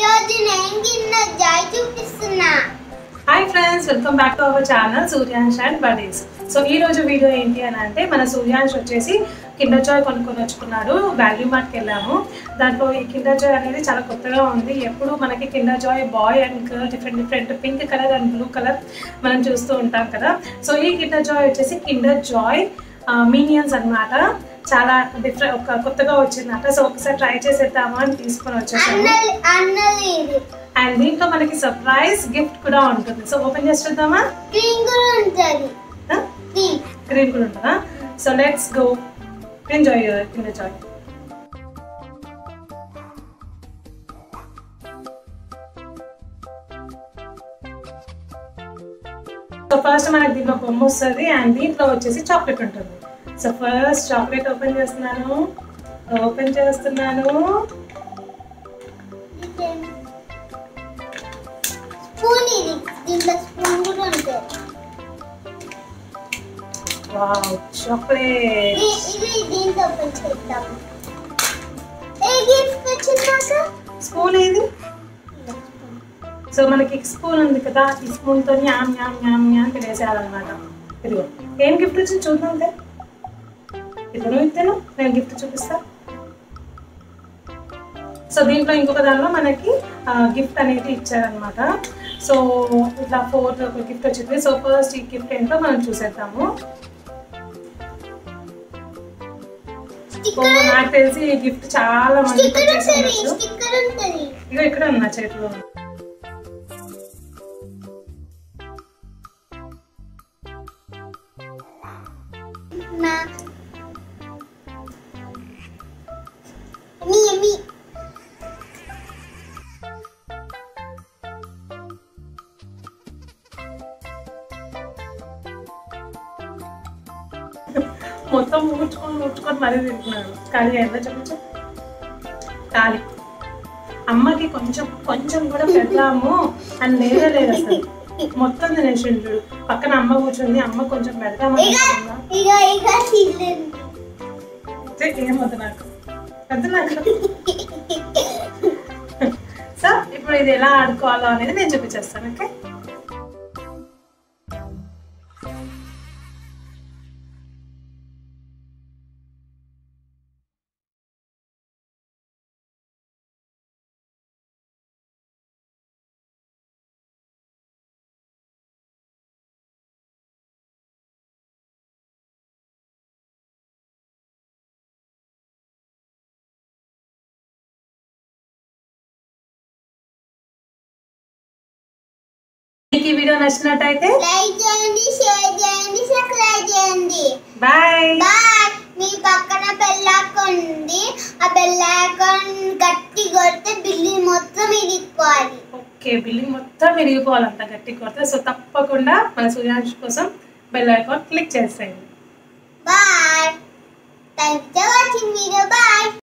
రోజు నేను Kinder Joy చూపిస్తున్నా. Hi friends, welcome back to our channel Suryansh and buddies. So ఈ రోజు వీడియో ఏంటి అని అంటే మన సూర్యాంష్ వచ్చేసి కిండర్ జాయ్ కొనుక్కొని వచ్చుకున్నాడు. వాల్యూ మార్ట్కి వెళ్ళాము. దాంట్లో ఈ కిండర్ జాయ్ అనేది చాలా కొత్తగా ఉంది. ఎప్పుడు మనకి kinder joy boy and girl different pink colour and blue colour మనం చూస్తూ ఉంటాం కదా. సో ఈ కిండర్ జాయ్ వచ్చేసి కిండర్ జాయ్ మీనియన్స్ అన్నమాట. చాలా డిఫరెంట్ కొత్తగా వచ్చిందట. సో ఒకసారి ట్రై చేసేద్దామా అని తీసుకొని వచ్చేసాము. అండ్ దీంట్లో మనకి సర్ప్రైజ్ గిఫ్ట్ కూడా ఉంటుంది. సో ఓపెన్ చేసేద్దామా? గ్రీన్ కూడా ఉంటుంది. గ్రీన్ కూడా ఉంటుందా? So let's go enjoy your Kinder Joy. So first మనకి దీంట్లో బొమ్మ వస్తుంది అండ్ దీంట్లో వచ్చేసి చాక్లెట్ ఉంటుంది. సో ఫస్ట్ చాక్లెట్ ఓపెన్ చేస్తున్నాను. స్పూన్ ఇది, దీంట్లో స్పూన్ కూడా ఉంటుంది. Wow, chocolate. ఇది దీంట్లో ఓపెన్ చేద్దాం. ఏ గిఫ్ట్ వచ్చిందాక స్పూన్ ఏది? సో మనకి స్పూన్ ఉంది కదా, ఈ స్పూన్ తో న్యామ్ న్యామ్ న్యామ్ న్యామ్ తినేసేయాలన్నమాట. ఇదిగో ఏం గిఫ్ట్ వచ్చింది చూద్దాం. ఇప్పుడు ఇస్తాను, నేను గిఫ్ట్ చూపిస్తా. సో దీంట్లో ఇంకొక దానిలో మనకి గిఫ్ట్ అనేది ఇచ్చారనమాట. సో ఇట్లా 4 గిఫ్ట్ వచ్చింది. సో ఫస్ట్ ఈ గిఫ్ట్ ఏంటో మనం చూసేద్దాము. నాకు తెలిసి ఈ గిఫ్ట్ చాలా మంది ఇగో ఇక్కడ ఉన్నా చేతిలో. మొత్తం ముట్టుకొని మరీ తింటున్నాడు. ఖాళీ అయిందా చెప్పచ్చు? ఖాళీ. అమ్మకి కొంచెం కూడా పెడదాము అని లేదు అసలు. మొత్తం తినేసిండు. పక్కన అమ్మ కూర్చుంది. అమ్మ కొంచెం పెడదాము. ఏమవుతుంది నాకు. సో ఇప్పుడు ఇది ఎలా ఆడుకోవాలో అనేది నేను చూపించేస్తాను. ఓకే, మీకు ఈ వీడియో నచ్చినట్టయితే లైక్ చేయండి, షేర్ చేయండి, సబ్స్క్రైబ్ చేయండి. బాయ్. మీ పక్కన బెల్ ఐకాన్ ఉంది. ఆ బెల్ ఐకాన్ గట్టి కొడితే బిల్డింగ్ మొత్తం ఇరిగిపోవాలి. ఓకే, బిల్డింగ్ మొత్తం ఇరిగిపోవాలంట గట్టి కొడితే. సో తప్పకుండా మన సూర్యాంష్ కోసం బెల్ ఐకాన్ క్లిక్ చేసేయండి. Bye. Thanks for watching video. Bye.